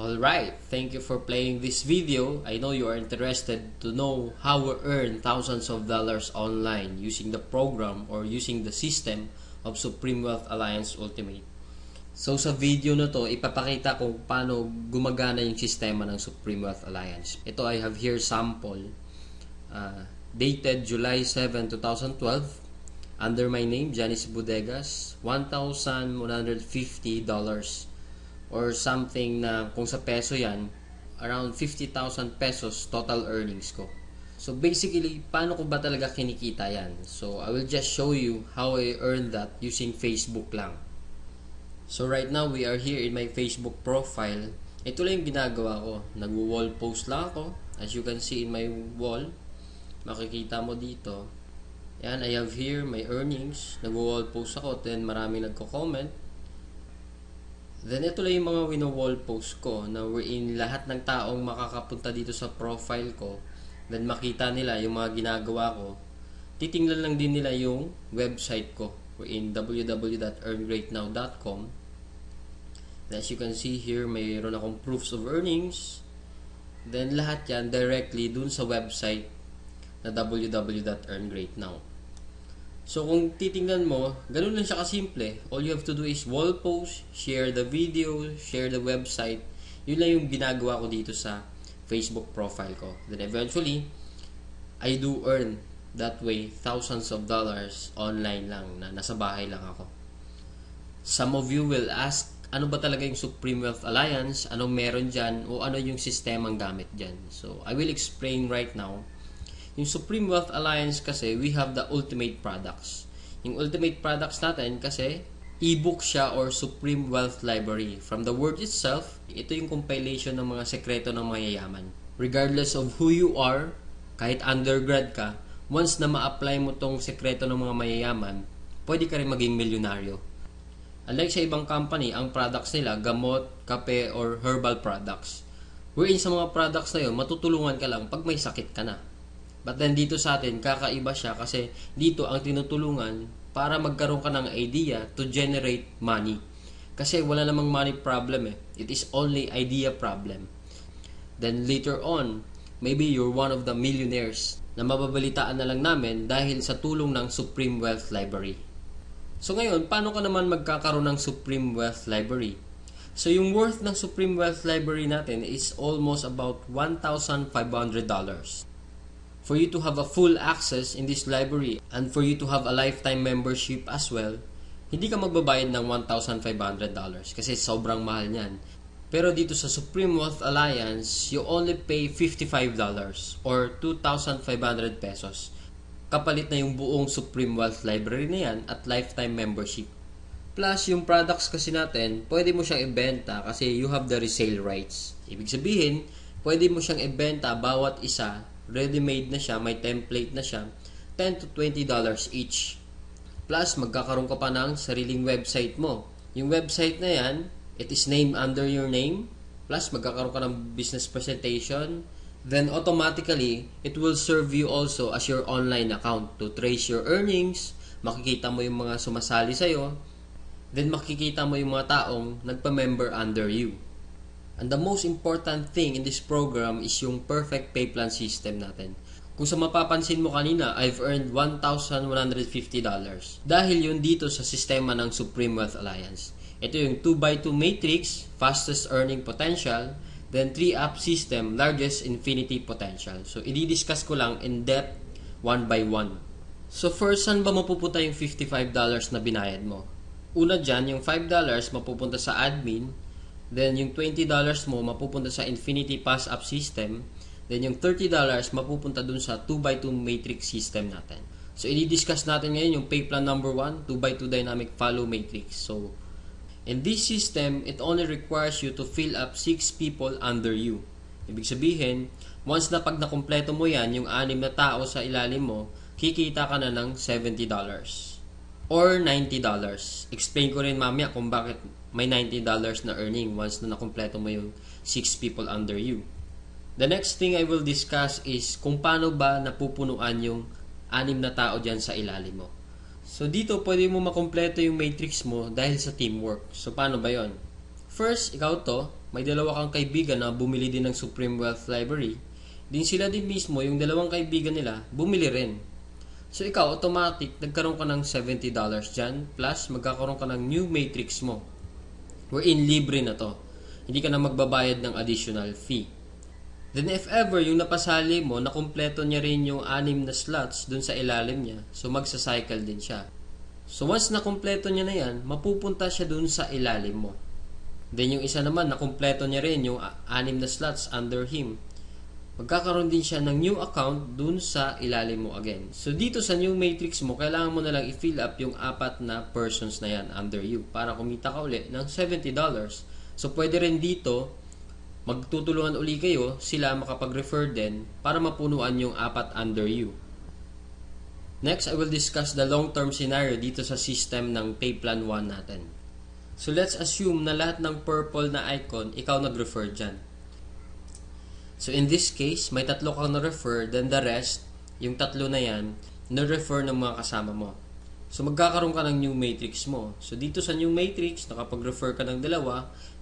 Alright, thank you for playing this video. I know you are interested to know how we earn thousands of dollars online using the program or using the system of Supreme Wealth Alliance Ultimate. So sa video na to, ipapakita ko paano gumagana yung sistema ng Supreme Wealth Alliance. Ito I have here sample dated July 7, 2012 under my name, Janice Bodegas, $1,150 or something na kung sa peso yan, around 50,000 pesos total earnings ko. So basically, paano ko ba talaga kinikita yan? So I will just show you how I earned that using Facebook lang. So right now, we are here in my Facebook profile. Ito lang yung ginagawa ko. Nag-wall post lang ako. As you can see in my wall, makikita mo dito. Yan, I have here my earnings. Nag-wall post ako, then maraming nagko-comment. Then ito lang yung mga wino-wall post ko na wherein lahat ng taong makakapunta dito sa profile ko, then makita nila yung mga ginagawa ko. Titingnan lang din nila yung website ko wherein www.earngreatnow.com. As you can see here, mayroon akong proofs of earnings. Then lahat yan directly dun sa website na www.earngreatnow. So kung titingnan mo, ganun lang siya kasimple. All you have to do is wall post, share the video, share the website. Yun lang yung ginagawa ko dito sa Facebook profile ko. Then eventually, I do earn that way thousands of dollars online lang na nasa bahay lang ako. Some of you will ask, ano ba talaga yung Supreme Wealth Alliance? Anong meron dyan? O ano yung sistemang gamit dyan? So I will explain right now. Yung Supreme Wealth Alliance kasi, we have the ultimate products. Yung ultimate products natin kasi, ebook siya or Supreme Wealth Library. From the word itself, ito yung compilation ng mga sekreto ng mayayaman. Regardless of who you are, kahit undergrad ka, once na ma-apply mo tong sekreto ng mga mayayaman, pwede ka rin maging milyonaryo. Unlike sa ibang company, ang products nila, gamot, kape, or herbal products. Wherein sa mga products na yun, matutulungan ka lang pag may sakit ka na. But then dito sa atin, kakaiba siya kasi dito ang tinutulungan para magkaroon ka ng idea to generate money. Kasi wala namang money problem eh. It is only idea problem. Then later on, maybe you're one of the millionaires na mababalitaan na lang namin dahil sa tulong ng Supreme Wealth Library. So ngayon, paano ka naman magkakaroon ng Supreme Wealth Library? So yung worth ng Supreme Wealth Library natin is almost about $1,500. For you to have a full access in this library and for you to have a lifetime membership as well, hindi ka magbabayad ng $1,500 kasi sobrang mahal niyan. Pero dito sa Supreme Wealth Alliance, you only pay $55 or 2,500 pesos. Kapalit na yung buong Supreme Wealth Library na yan at lifetime membership. Plus, yung products kasi natin, pwede mo siyang ibenta kasi you have the resale rights. Ibig sabihin, pwede mo siyang ibenta bawat isa, ready-made na siya, may template na siya, $10 to $20 each. Plus, magkakaroon ka pa ng sariling website mo. Yung website na yan, it is named under your name. Plus, magkakaroon ka ng business presentation. Then, automatically, it will serve you also as your online account to trace your earnings. Makikita mo yung mga sumasali sa'yo. Then, makikita mo yung mga taong nagpa-member under you. And the most important thing in this program is yung perfect pay plan system natin. Kung sa mapapansin mo kanina, I've earned $1,150 dahil yun dito sa sistema ng Supreme Wealth Alliance. Ito yung 2x2 matrix, fastest earning potential, then 3-up system, largest infinity potential. So, i-discuss ko lang in depth, one by one. So, first, saan ba mapupunta yung $55 na binayad mo? Una dyan, yung $5 mapupunta sa admin. Then, yung $20 mo mapupunta sa Infinity Pass-Up System. Then, yung $30 mapupunta dun sa 2x2 Matrix System natin. So, i-discuss natin ngayon yung pay plan number 1, 2x2 Dynamic Follow Matrix. So, in this system, it only requires you to fill up 6 people under you. Ibig sabihin, once na pag nakumpleto mo yan, yung 6 na tao sa ilalim mo, kikita ka na ng $70 or $90. Explain ko rin mamaya kung bakit may $90 na earning once na nakumpleto mo yung 6 people under you. The next thing I will discuss is kung paano ba napupunuan yung 6 na tao dyan sa ilalim mo. So dito pwede mo makumpleto yung matrix mo dahil sa teamwork. So paano ba yon? First, ikaw to, may dalawa kang kaibigan na bumili din ng Supreme Wealth Library. Din sila din mismo, yung dalawang kaibigan nila, bumili rin. So ikaw, automatic, nagkaroon ka ng $70 dyan, plus magkakaroon ka ng new matrix mo. Wherein libre na to. Hindi ka na magbabayad ng additional fee. Then if ever yung napasali mo, nakumpleto niya rin yung 6 na slots dun sa ilalim niya, so magsa-cycle din siya. So once nakumpleto niya na yan, mapupunta siya dun sa ilalim mo. Then yung isa naman, nakumpleto niya rin yung 6 na slots under him. Magkakaroon din siya ng new account dun sa ilalim mo again. So dito sa new matrix mo, kailangan mo na lang i-fill up yung 4 na persons na yan under you para kumita ka uli ng $70. So pwede rin dito, magtutulungan uli kayo, sila makapag-refer din para mapunuan yung 4 under you. Next, I will discuss the long-term scenario dito sa system ng Pay Plan 1 natin. So let's assume na lahat ng purple na icon, ikaw nag-refer dyan. So in this case, may 3 kang na-refer, then the rest, yung 3 na yan, na-refer ng mga kasama mo. So magkakaroon ka ng new matrix mo. So dito sa new matrix, nakapag-refer ka ng 2,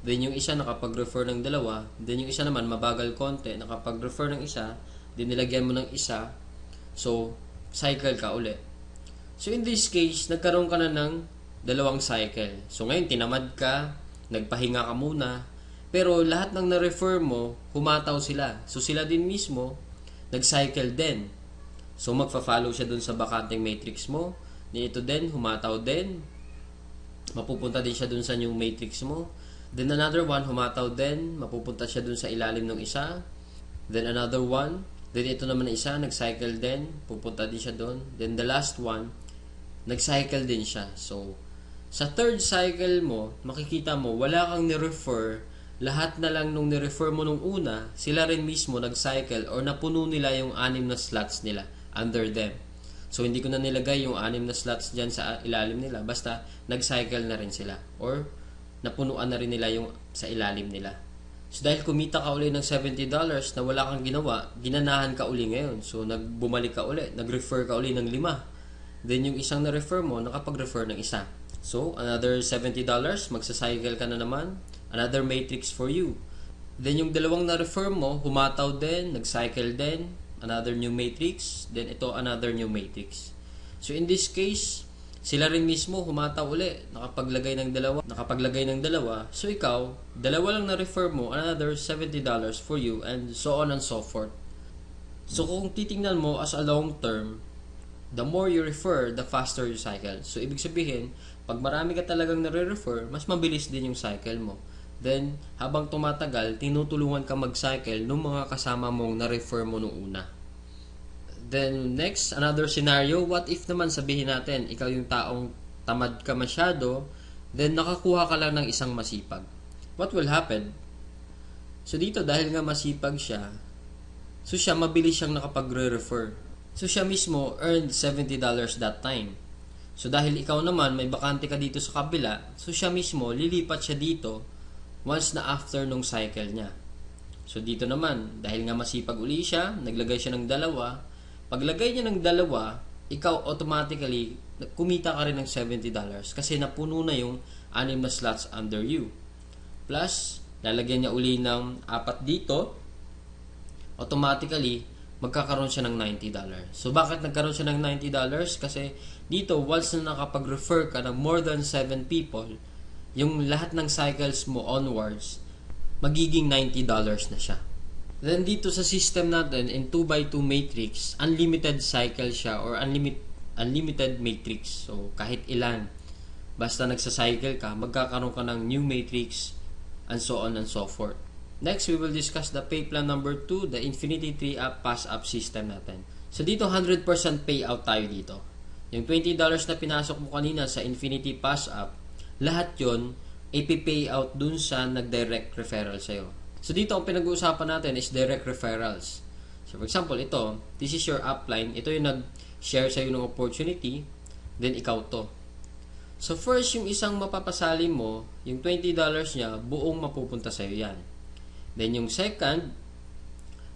then yung isa nakapag-refer ng 2, then yung isa naman mabagal konti, nakapag-refer ng isa, then nilagyan mo ng isa, so cycle ka uli. So in this case, nagkaroon ka na ng 2 cycle. So ngayon tinamad ka, nagpahinga ka muna, pero lahat ng na-refer mo, humataw sila. So sila din mismo, nag-cycle din. So magfa-follow siya dun sa bakanting matrix mo, ito din, humataw din. Mapupunta din siya dun sa new matrix mo. Then another one, humataw din. Mapupunta siya dun sa ilalim ng isa. Then another one. Then ito naman na isa, nag-cycle din. Pupunta din siya dun. Then the last one, nag-cycle din siya. So, sa third cycle mo, makikita mo, wala kang ni-refer. Lahat na lang nung ni-refer mo nung una, sila rin mismo nag-cycle or napuno nila yung 6 na slots nila under them. So, hindi ko na nilagay yung 6 na slots dyan sa ilalim nila. Basta, nag-cycle na rin sila. Or, napunuan na rin nila yung sa ilalim nila. So, dahil kumita ka uli ng $70 na wala kang ginawa, ginanahan ka uli ngayon. So, bumalik ka uli. Nag-refer ka uli ng 5. Then, yung isang na-refer mo, nakapag-refer ng isa. So, another $70, magsa-cycle ka na naman. Another matrix for you. Then, yung 2 na-refer mo, humataw din, nag-cycle din. Another new matrix, then ito another new matrix. So in this case, sila rin mismo humataw uli, nakapaglagay ng 2. So ikaw, 2 lang na-refer mo, another $70 for you, and so on and so forth. So kung titingnan mo as a long term, the more you refer, the faster you cycle. So ibig sabihin, pag marami ka talagang nare-refer, mas mabilis din yung cycle mo. Then, habang tumatagal, tinutulungan ka mag-cycle ng mga kasama mong na-refer mo nung una. Then, next, another scenario. What if naman sabihin natin, ikaw yung taong tamad ka masyado, then nakakuha ka lang ng isang masipag. What will happen? So, dito, dahil nga masipag siya, so siya, mabilis siyang nakapagre-refer. So, siya mismo earned $70 that time. So, dahil ikaw naman, may bakante ka dito sa kabila, so siya mismo, lilipat siya dito, once na after nung cycle niya. So dito naman, dahil nga masipag uli siya, naglagay siya ng 2. Paglagay niya ng 2, ikaw automatically, kumita ka rin ng $70 kasi napuno na yung 6 na slots under you. Plus, lalagyan niya uli ng 4 dito, automatically, magkakaroon siya ng $90. So bakit nagkaroon siya ng $90? Kasi dito, once na nakapag-refer ka ng more than 7 people, yung lahat ng cycles mo onwards, magiging $90 na siya. Then dito sa system natin, in 2x2 matrix, unlimited cycle siya or unlimited matrix. So kahit ilan, basta nagsa-cycle ka, magkakaroon ka ng new matrix, and so on and so forth. Next, we will discuss the pay plan number 2, the Infinity 3-up pass-up system natin. So dito, 100% payout tayo dito. Yung $20 na pinasok mo kanina sa Infinity pass-up, lahat yon ipipay out dun sa nag-direct referral sa'yo. So dito ang pinag-uusapan natin is direct referrals. So for example, ito, this is your upline. Ito yung nag-share sa'yo ng opportunity, then ikaw to. So first, yung isang mapapasali mo, yung $20 niya, buong mapupunta sa'yo yan. Then yung second,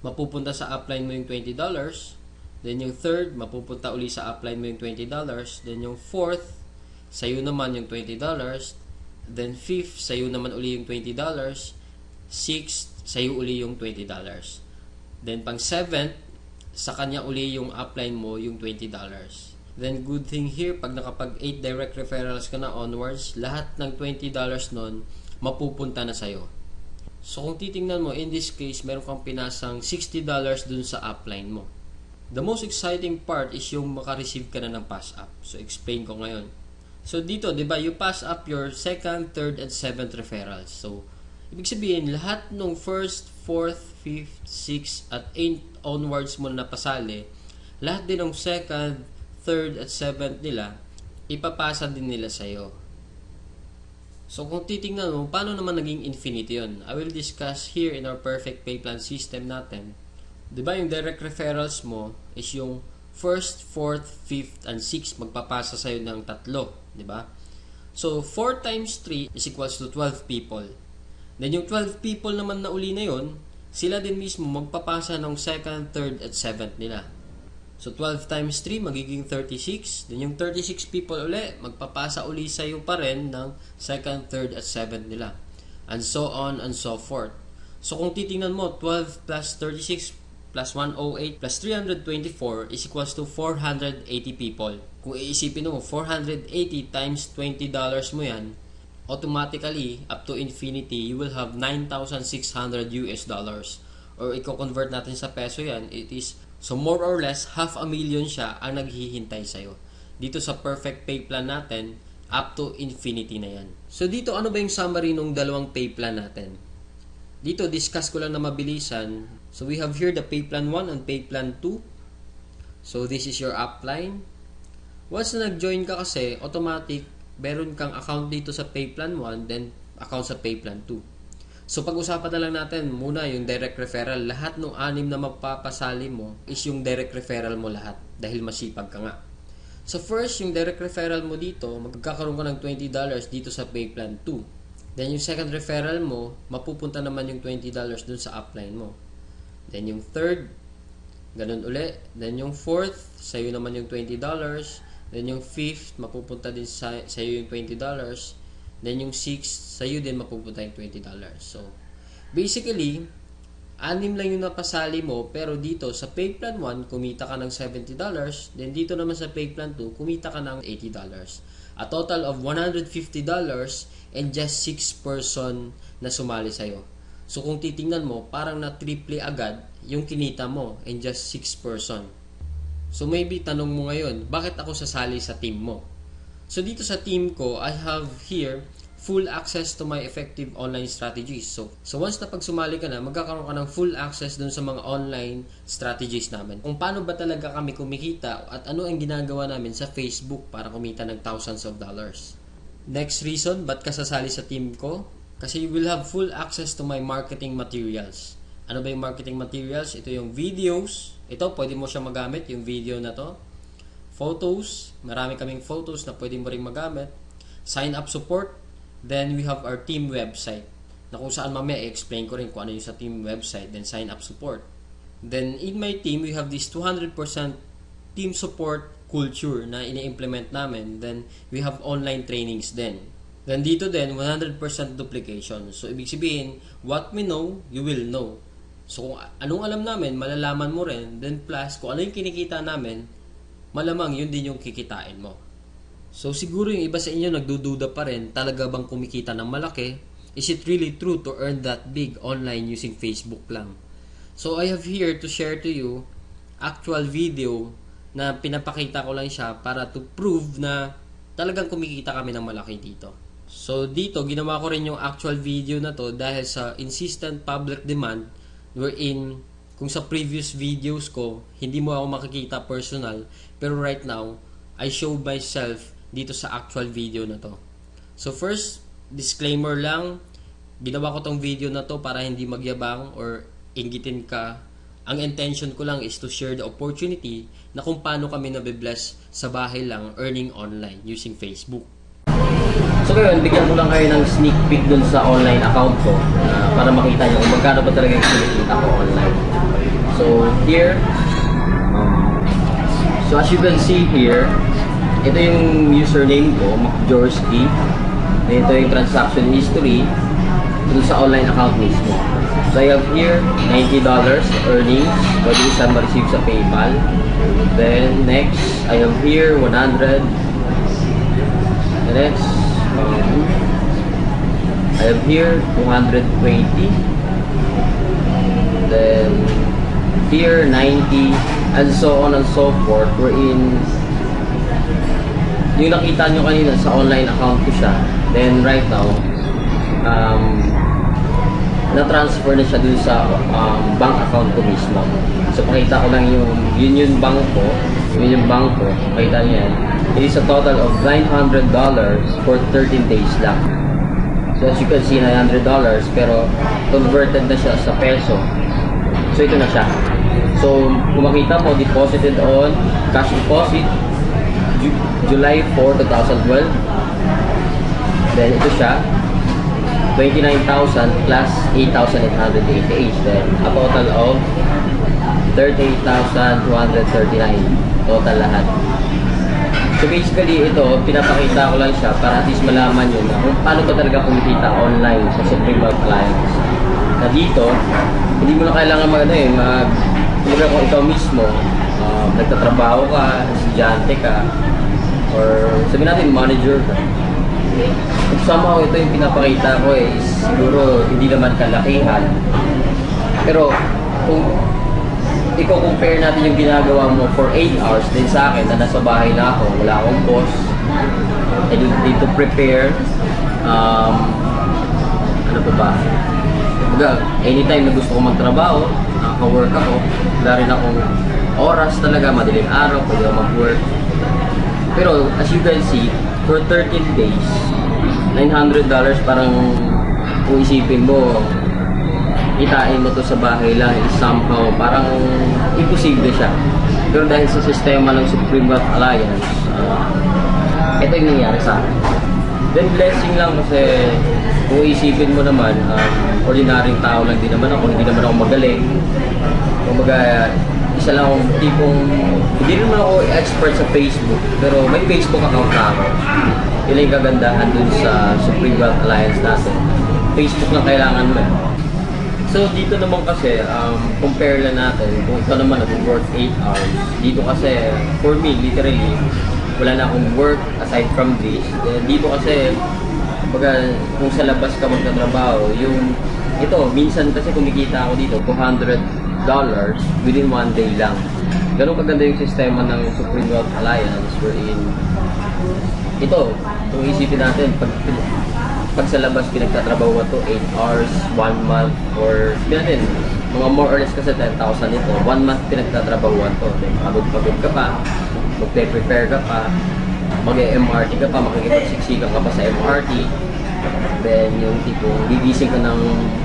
mapupunta sa upline mo yung $20. Then yung third, mapupunta uli sa upline mo yung $20. Then yung fourth, sa'yo naman yung $20. Then 5th, sa'yo naman uli yung $20. 6th, sa'yo uli yung $20. Then pang 7th, sa kanya uli yung upline mo yung $20. Then good thing here, pag nakapag 8 direct referrals ka na onwards, lahat ng $20 nun mapupunta na sa'yo. So kung titingnan mo, in this case, meron kang pinasang $60 dun sa upline mo. The most exciting part is yung makareceive ka na ng pass up. So explain ko ngayon. So dito, di ba, you pass up your 2nd, 3rd, and 7th referrals. So ibig sabihin, lahat ng 1st, 4th, 5th, 6th, at 8th onwards mo na napasali, lahat din ng 2nd, 3rd, at 7th nila, ipapasa din nila sa'yo. So kung titingnan mo, paano naman naging infinity yun? I will discuss here in our perfect pay plan system natin. Diba yung direct referrals mo is yung 1st, 4th, 5th, and 6th magpapasa sa'yo ng 3. Diba? So 4 times 3 is equals to 12 people. Then yung 12 people naman na uli na yun, sila din mismo magpapasa ng 2nd, 3rd, at 7th nila. So 12 times 3 magiging 36. Then yung 36 people uli, magpapasa uli sa'yo pa rin ng 2nd, 3rd, at 7th nila. And so on and so forth. So kung titingnan mo, 12 plus 36 plus 108 plus 324 is equals to 480 people. Kung iisipin mo, 480 times $20 mo yan, automatically, up to infinity, you will have $9,600 US. Or i-convert natin sa peso yan, it is, so more or less, 500,000 siya ang naghihintay sa'yo. Dito sa perfect pay plan natin, up to infinity na yan. So dito, ano ba yung summary ng dalawang pay plan natin? Dito, discuss ko lang na mabilisan. So we have here the pay plan 1 and pay plan 2. So this is your upline. Once na nag-join ka kasi, automatic, meron kang account dito sa pay plan 1, then account sa pay plan 2. So pag-usapan na lang natin muna yung direct referral. Lahat ng 6 na magpapasali mo is yung direct referral mo lahat dahil masipag ka nga. So first, yung direct referral mo dito, magkakaroon ka ng $20 dito sa pay plan 2. Then yung second referral mo, mapupunta naman yung $20 dun sa upline mo. Then yung third, ganun uli. Then yung fourth, sa'yo naman yung $20. Then yung fifth, mapupunta din sa'yo yung $20. Then yung sixth, sa'yo din mapupunta yung $20. So, basically, 6 lang yung napasali mo, pero dito sa pay plan 1, kumita ka ng $70. Then dito naman sa pay plan 2, kumita ka ng $80. A total of $150 and just 6 person na sumali sa'yo. So kung titingnan mo, parang na-triple agad yung kinita mo and just 6 person. So maybe tanong mo ngayon, bakit ako sasali sa team mo? So dito sa team ko, I have here full access to my effective online strategies. So once na pag sumali ka na, magkakaroon ka ng full access dun sa mga online strategies namin. Kung paano ba talaga kami kumikita at ano ang ginagawa namin sa Facebook para kumita ng thousands of dollars. Next reason, ba't ka sasali sa team ko? Kasi you will have full access to my marketing materials. Ano ba yung marketing materials? Ito yung videos. Ito, pwede mo siya magamit, yung video na to. Photos. Marami kaming photos na pwede mo rin magamit. Sign up support. Then we have our team website. Na kung saan mamaya i-explain ko rin kung ano yung sa team website. Then sign up support. Then in my team, we have this 200% team support culture na ini-implement namin. Then we have online trainings din. Then dito din, 100% duplication. So ibig sabihin, what we know, you will know. So kung anong alam namin, malalaman mo rin. Then plus, kung ano yung kinikita namin, malamang yun din yung kikitain mo. So siguro yung iba sa inyo nagdududa pa rin, talaga bang kumikita ng malaki? Is it really true to earn that big online using Facebook lang? So I have here to share to you actual video na pinapakita ko lang siya para to prove na talagang kumikita kami ng malaki dito. So dito, ginawa ko rin yung actual video na to dahil sa insistent public demand wherein kung sa previous videos ko, hindi mo ako makikita personal, pero right now, I show myself dito sa actual video na to. So first, disclaimer lang, ginawa ko tong video na to para hindi magyabang or inggitin ka. Ang intention ko lang is to share the opportunity na kung paano kami nabibless sa bahay lang earning online using Facebook. So ngayon, bigyan ko lang kayo ng sneak peek dun sa online account ko para makita nyo kung magkano ba talaga yung kinikita ko online. So here, so as you can see here, ito yung username ko, MacJorsky. Ito yung transaction history dun sa online account mismo. So I have here $90 earnings, pwede isa ma-receive sa PayPal. Then next, I have here 100. The next, I have here 220. Then here 90, and so on and so forth. We're in yung nakita nyo kanina sa online account ko siya. Then right now, na-transfer na siya dun sa bank account ko mismo. So pakita ko lang yung bank ko. Yung bank ko, pakita nyo yan. It is a total of $900 for 13 days lang. So as you can see, $900, pero converted na siya sa peso. So ito na siya. So kung makita mo, deposited on cash deposit July 4, 2012. Then ito siya, 29,000 plus 8,888. Then a total of 38,239 total lahat. So basically ito, pinapakita ko lang siya para at least malaman nyo na kung paano ba talaga kumikita online sa Supreme Wealth Alliance. Na dito, hindi mo na kailangan kumbaga kung ikaw mismo, nagtatrabaho ka, estudyante ka, or sabihin natin manager ka. Kung somehow ito yung pinapakita ko is siguro hindi naman kalakihan. Pero kung ikaw compare natin yung ginagawa mo for 8 hours din sa akin na nasa bahay na ako, wala akong boss, I need to prepare, ano pa ba? Anytime na gusto ko magtrabaho, nakaka-work ako, wala rin akong oras talaga, madaling araw, pwede ako mag-work. Pero as you can see, for 13 days, $900 parang kung isipin mo, itain mo to sa bahay lang is somehow parang imposible siya. Pero dahil sa sistema ng Supreme Wealth Alliance, ito yung nangyari sa akin. Then blessing lang kasi kung isipin mo naman, ordinaryong tao lang din naman ako, hindi naman ako magaling. Kumbaga, isa lang akong tipong, hindi naman ako expert sa Facebook, pero may Facebook account na ako. Yun yung kagandahan dun sa Supreme Wealth Alliance natin. Facebook lang kailangan mo. So dito naman kasi, compare lang natin kung ito naman nag-work 8 hours. Dito kasi, for me, literally, wala na akong work aside from this. Dito kasi, kumbaga, kung sa labas ka magtatrabaho, yung, ito, minsan kasi kumikita ako dito, $200 within 1 day lang. Ganun kaganda yung sistema ng Supreme Wealth Alliance wherein, ito, kung isipin natin, pag sa labas pinagtatrabaho to 8 hours, 1 month, or sabihin natin, mga more or less kasi 10,000 ito, 1 month pinagtatrabaho to. Then pagod-pagod ka pa, magpe-prepare ka pa, mag-MRT ka pa, makikipagsiksikan ka pa sa MRT, then yung tipong gigising ka ng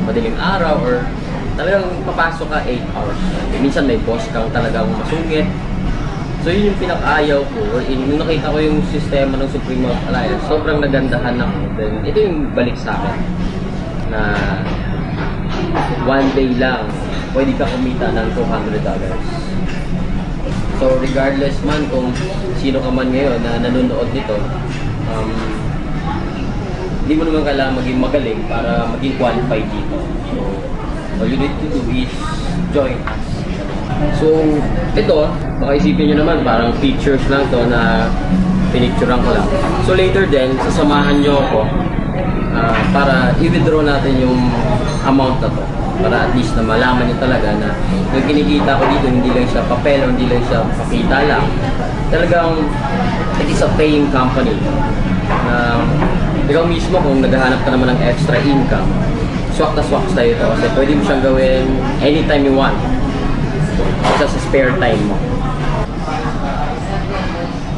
madaling araw or talagang papasok ka 8 hours. Minsan may boss kang talagang masungit. So yun yung pinaka-ayaw ko. Nung nakita ko yung sistema ng Supreme Wealth Alliance, sobrang nagandahan ako. Then ito yung balik sa akin na 1 day lang pwede ka kumita ng $200. So regardless man kung sino ka man ngayon na nanonood nito, hindi mo naman kailangan maging magaling para maging qualified dito. So all you need to do is join us. So ito, baka isipin nyo naman parang pictures lang to na pinicturean ko lang. So later din, sasamahan nyo ako para i-withdraw natin yung amount na to. Para at least na malaman nyo talaga na yung kinikita ko dito, hindi lang siya papel o hindi lang siya pakita lang. Talagang it is a paying company. Ikaw mismo kung naghahanap ka naman ng extra income, swak na swak tayo ito kasi pwede mo siyang gawin anytime you want. Sa spare time mo.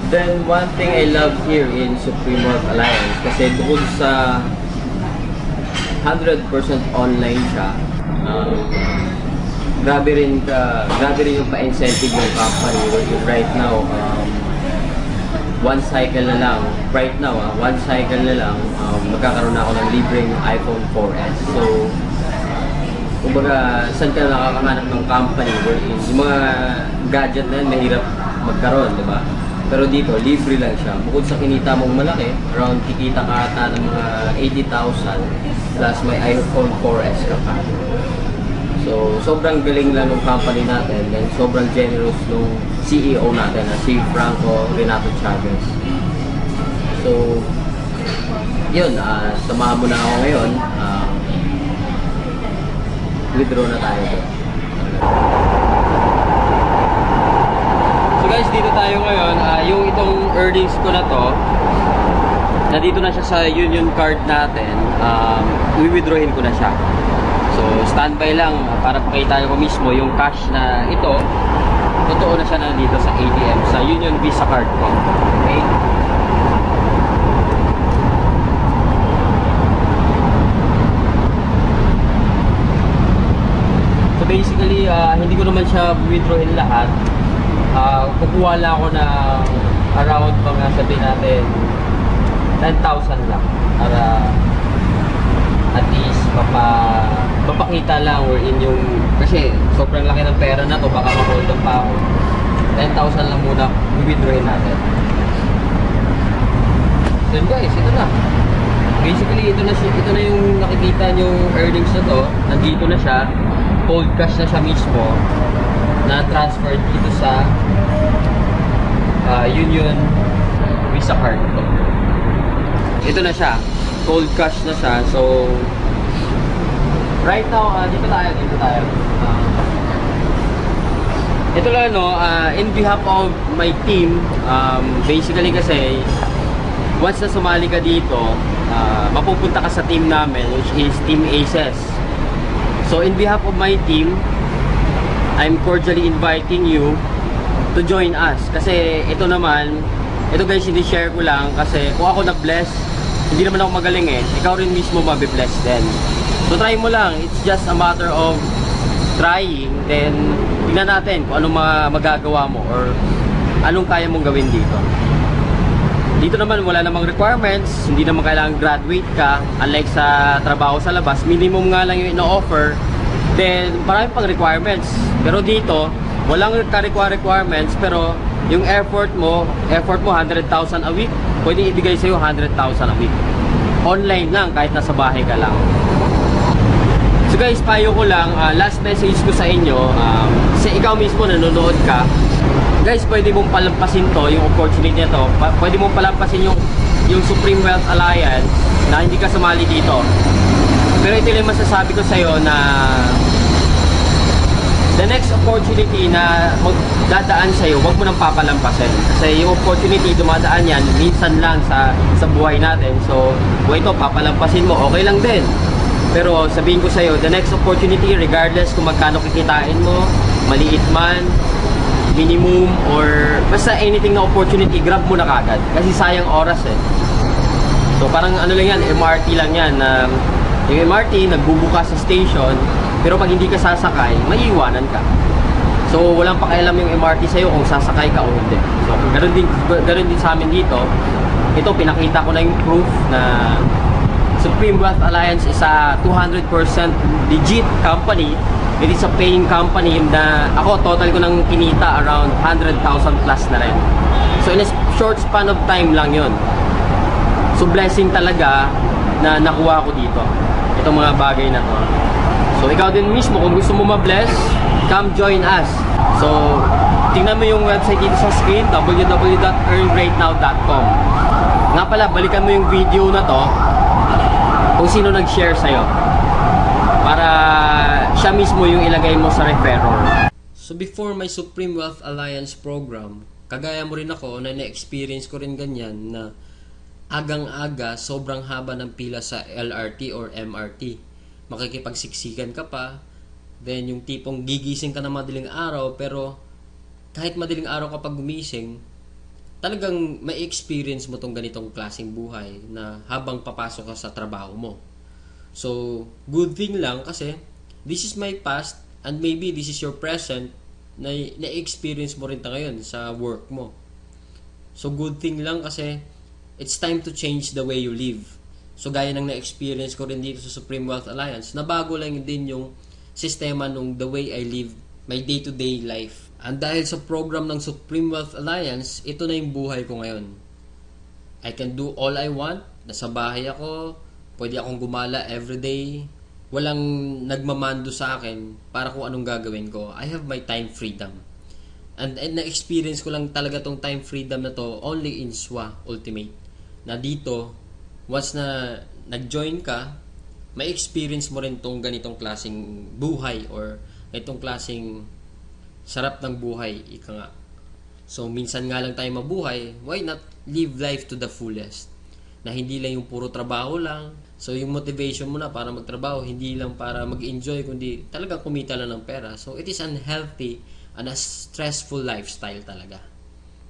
Then one thing I love here in Supreme Wealth Alliance kasi bukod sa 100% online siya, grabe rin yung pa-incentive ng company right now. One cycle na lang, right now, one cycle na lang, magkakaroon na ako ng libreng iPhone 4S. So, kumbaga, saan ka nakakahanap ng company wherein yung mga gadget na yan, mahirap magkaroon, di ba? Pero dito, libre lang siya. Bukod sa kinita mong malaki, around kikita ka ata ng mga 80,000 plus may iPhone 4S ka pa. So, sobrang galing lang ng company natin and sobrang generous ng CEO natin na si Franco Renato Chavez. So, yun, samahan mo na ako ngayon. Withdraw na tayo. So guys, dito tayo ngayon. Yung itong earnings ko na to, nandito na siya sa union card natin. I-withdrawin ko na siya. So, standby lang para pakita ko mismo yung cash na ito. Totoo na siya nandito sa ATM, sa Union Visa card ko. Okay? So, basically, hindi ko naman siya withdrawin lahat. Kukuha lang ako na around mga sabihin natin 10,000 lang para at least mapakita lang or in yung kasi sobrang laki ng pera na to, baka ma-hold on pa ako. 10,000 lang muna i-withdrawin natin. Then guys, ito na. Basically, ito na yung nakikita yung earnings na to. Nandito na siya. Cold cash na siya mismo na transferred dito sa Union Visa card to. Ito na siya. Cold cash na siya. So, right now, dito tayo. Ito lang, no, in behalf of my team, basically kasi, once na sumali ka dito, mapupunta ka sa team namin, which is Team Aces. So, in behalf of my team, I'm cordially inviting you to join us. Kasi ito naman, ito guys, hindi share ko lang kasi kung ako na-bless, hindi naman ako magaling eh. Ikaw rin mismo mabibless din. So try mo lang. It's just a matter of trying. Then, tingnan natin kung anong magagawa mo or anong kaya mong gawin dito. Dito naman, wala namang requirements. Hindi naman kailangan graduate ka. Unlike sa trabaho sa labas, minimum nga lang yung ino-offer. Then, marami pang requirements. Pero dito, walang requirements. Pero, yung effort mo 100,000 a week, pwede ibigay sa'yo 100,000 a week. Online lang, kahit nasa bahay ka lang. So guys, payo ko lang, last message ko sa inyo, kasi ikaw mismo nanonood ka, guys, pwede mong palampasin to, yung opportunity na to. Pwede mong palampasin yung Supreme Wealth Alliance na hindi ka sumali dito. Pero ito yung masasabi ko sa'yo na the next opportunity na magdadaan sa'yo, huwag mo nang papalampasin. Kasi yung opportunity, dumadaan yan, minsan lang sa buhay natin. So, kung ito, papalampasin mo, okay lang din. Pero sabihin ko sa'yo, the next opportunity, regardless kung magkano kikitain mo, maliit man, minimum, or basta anything na opportunity, grab mo na kagad. Kasi sayang oras eh. So, parang ano lang yan, MRT lang yan. Yung MRT, nagbubuka sa station, pero pag hindi ka sasakay, maiiwanan ka. So, walang pakialam yung MRT sa'yo kung sasakay ka o hindi. So, ganun din sa amin dito. Ito, pinakita ko na yung proof na Supreme Wealth Alliance is a 200% legit company. It is a paying company na ako, total ko nang kinita around 100,000 plus na rin. So, in a short span of time lang yon. So, blessing talaga na nakuha ko dito. Itong mga bagay na to. So, ikaw din mismo, kung gusto mo ma-bless, come join us. So, tingnan mo yung website dito sa screen, www.earngreatnow.com. Nga pala, balikan mo yung video na to kung sino nag-share sa'yo. Para siya mismo yung ilagay mo sa referral. So, before my Supreme Wealth Alliance program, kagaya mo rin ako na na-experience ko rin ganyan na agang-aga, sobrang haba ng pila sa LRT or MRT. Makikipagsiksikan ka pa, then yung tipong gigising ka na madaling araw, pero kahit madaling araw kapag gumising, talagang may experience mo tong ganitong klaseng buhay na habang papasok ka sa trabaho mo. So, good thing lang kasi this is my past and maybe this is your present na na-experience mo rin ta ngayon sa work mo. So, good thing lang kasi it's time to change the way you live. So, gaya ng na-experience ko rin dito sa Supreme Wealth Alliance, nabago lang din yung sistema nung the way I live my day-to-day life And dahil sa program ng Supreme Wealth Alliance, ito na yung buhay ko ngayon. I can do all I want. Nasa bahay ako. Pwede akong gumala everyday. Walang nagmamando sa akin para kung anong gagawin ko. I have my time freedom. And na-experience ko lang talaga tong time freedom na to only in SWA Ultimate. Na dito, once na nag-join ka, may experience mo rin tong ganitong klaseng buhay or ganitong klaseng sarap ng buhay, ika nga. So, minsan nga lang tayo mabuhay, why not live life to the fullest? Na hindi lang yung puro trabaho lang. So, yung motivation mo na para magtrabaho, hindi lang para mag-enjoy, kundi talagang kumita lang ng pera. So, it is unhealthy and a stressful lifestyle talaga.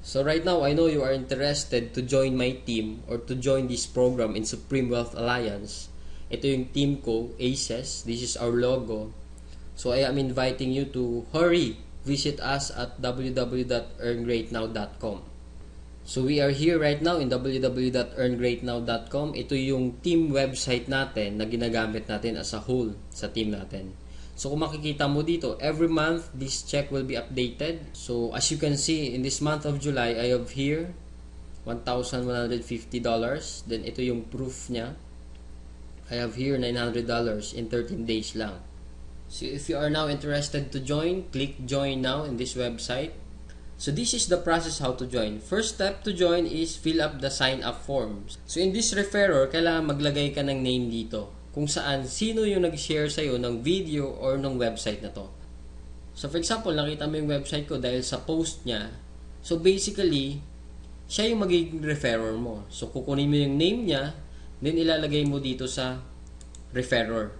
So, right now, I know you are interested to join my team or to join this program in Supreme Wealth Alliance. Ito yung team ko, ACES. This is our logo. So, I am inviting you to hurry. Visit us at www.earngreatnow.com. So we are here right now in www.earngreatnow.com. Ito yung team website natin na ginagamit natin as a whole sa team natin. So kung makikita mo dito, every month this check will be updated. So as you can see, in this month of July, I have here $1,150. Then ito yung proof niya. I have here $900 in 13 days lang. So if you are now interested to join, click join now in this website. So this is the process how to join. First step to join is fill up the sign up forms. So in this referrer, kailangan maglagay ka ng name dito kung saan sino yung nag-share sa'yo ng video or ng website na to. So for example, nakita mo yung website ko dahil sa post niya. So basically, siya yung magiging referrer mo. So kukunin mo yung name niya, then ilalagay mo dito sa referrer.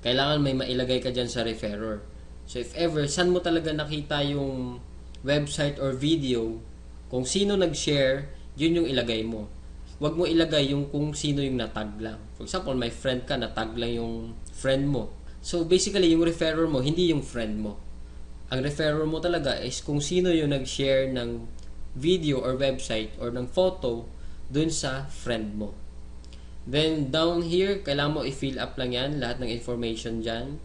Kailangan may mailagay ka dyan sa referrer. So if ever, saan mo talaga nakita yung website or video, kung sino nag-share, yun yung ilagay mo. Huwag mo ilagay yung kung sino yung natag lang. For example, may friend ka, natag lang yung friend mo. So basically, yung referrer mo, hindi yung friend mo. Ang referrer mo talaga is kung sino yung nag-share ng video or website or ng photo dun sa friend mo. Then, down here, kailangan mo i-fill up lang yan, lahat ng information dyan.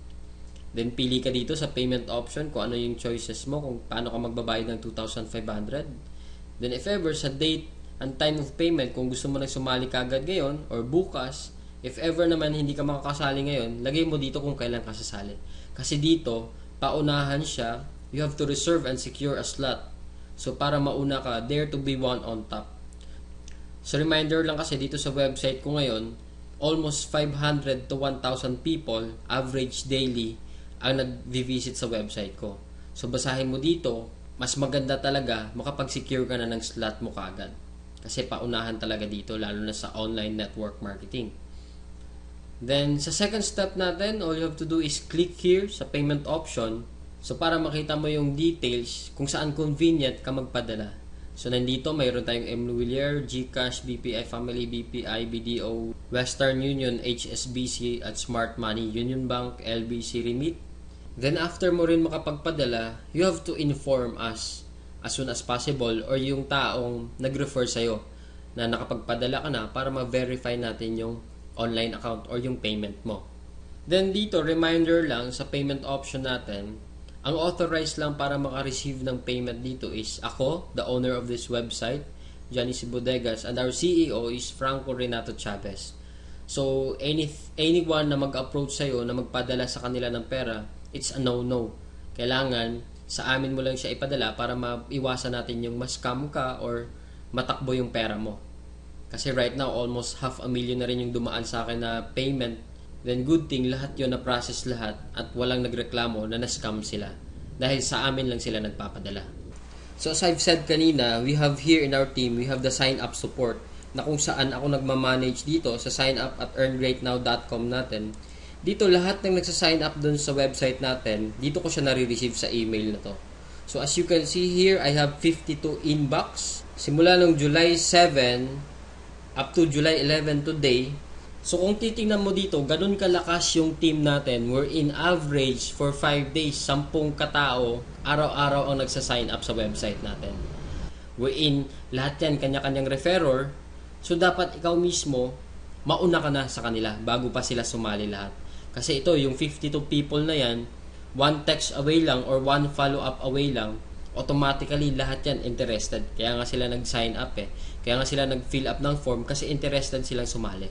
Then, pili ka dito sa payment option kung ano yung choices mo, kung paano ka magbabayad ng 2,500. Then, if ever, sa date and time of payment, kung gusto mo na sumali kagad ngayon or bukas, if ever naman hindi ka makakasali ngayon, lagay mo dito kung kailan ka sasali. Kasi dito, paunahan siya, you have to reserve and secure a slot. So, para mauna ka, there to be one on top. So reminder lang kasi dito sa website ko ngayon, almost 500 to 1,000 people average daily ang nag-visit sa website ko. So basahin mo dito, mas maganda talaga makapag-secure ka na ng slot mo kagad. Kasi paunahan talaga dito lalo na sa online network marketing. Then sa second step natin, all you have to do is click here sa payment option. So para makita mo yung details kung saan convenient ka magpadala. So, nandito, mayroon tayong MWillier, GCash, BPI Family, BPI, BDO, Western Union, HSBC, at Smart Money, Union Bank, LBC Remit. Then, after mo rin makapagpadala, you have to inform us as soon as possible or yung taong nag-refer sa'yo na nakapagpadala ka na para ma-verify natin yung online account or yung payment mo. Then, dito, reminder lang sa payment option natin, ang authorized lang para maka-receive ng payment dito is ako, the owner of this website, Johnny C. Bodegas, and our CEO is Franco Renato Chavez. So, anyone na mag-approach sa'yo na magpadala sa kanila ng pera, it's a no-no. Kailangan, sa amin mo lang siya ipadala para maiwasan natin yung ma-scam ka or matakbo yung pera mo. Kasi right now, almost 500,000 na rin yung dumaan sa akin na payment. Then good thing, lahat yun na-process lahat at walang nagreklamo na na-scam sila. Dahil sa amin lang sila nagpapadala. So as I've said kanina, we have here in our team, we have the sign-up support na kung saan ako nagmamanage dito sa sign-up at earngreatnow.com natin. Dito lahat ng nagsa-sign up dun sa website natin, dito ko siya nare-receive sa email na to. So as you can see here, I have 52 inbox. Simula nung July 7 up to July 11 today. So kung titingnan mo dito, ganun kalakas yung team natin. We're in average for 5 days, 10 katao, araw-araw ang nagsa-sign up sa website natin. We're in, lahat yan, kanya-kanyang referrer. So dapat ikaw mismo, mauna ka na sa kanila bago pa sila sumali lahat. Kasi ito, yung 52 people na yan, one text away lang or one follow-up away lang, automatically lahat yan interested. Kaya nga sila nag-sign up eh. Kaya nga sila nag-fill up ng form kasi interested silang sumali.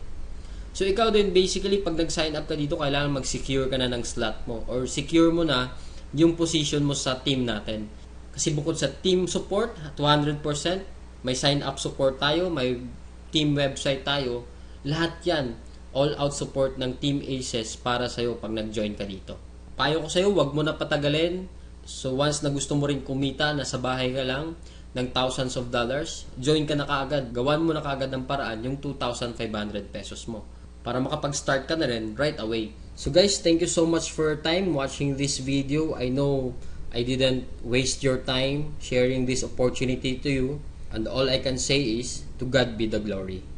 So ikaw din basically pag nag-sign up ka dito, kailangan mag-secure ka na ng slot mo or secure mo na yung position mo sa team natin. Kasi bukod sa team support at 100%, may sign up support tayo, may team website tayo, lahat yan all out support ng Team Aces para sa'yo pag nag-join ka dito. Payo ko sa'yo, wag mo na patagalin. So once na gusto mo rin kumita, nasa bahay ka lang ng thousands of dollars, join ka na kaagad. Gawan mo na kaagad ng paraan yung 2,500 pesos mo para makapag-start ka na rin right away. So guys, thank you so much for your time watching this video. I know I didn't waste your time sharing this opportunity to you, and all I can say is to God be the glory.